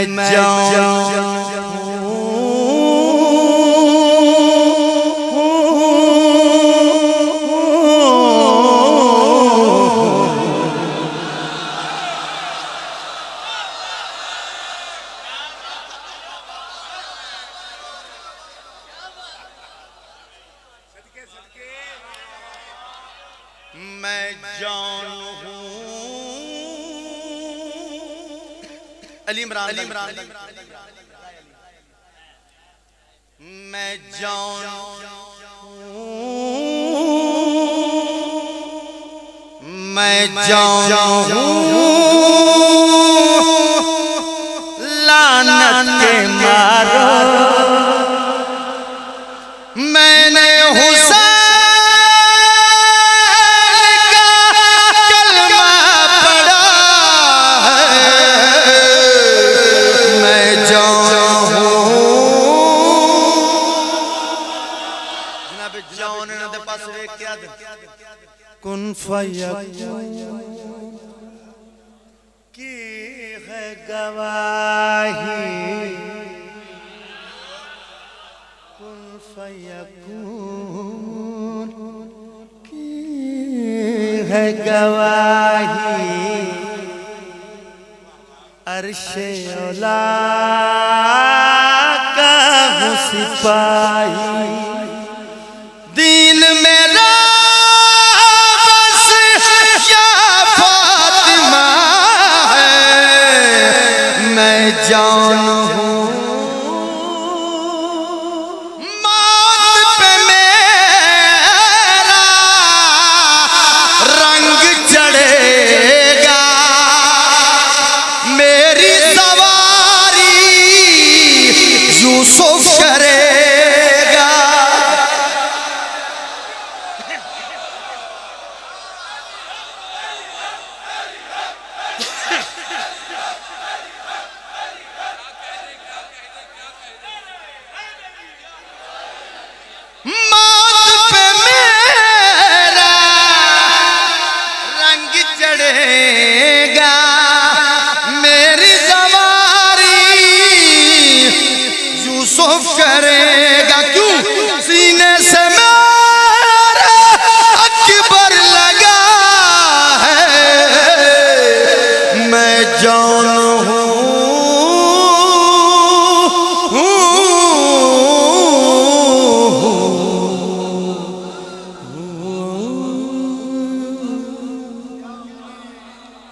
मैं जाऊं मैं जान हूँ अली इमरान मैं जान मैं जान हूँ लानत के मारो मैंने हुसैन कुन फयकून की है गवाही कुन फयकून की है गवाही अर्शे औला का हूँ सिपाही दीन मेरा जान हूँ मौत पे मेरा रंग चढ़ेगा मेरी सवारी यूसुफ करेगा मौत पे मेरा रंग चढ़ेगा मेरी सवारी यूसुफ करेगा क्यों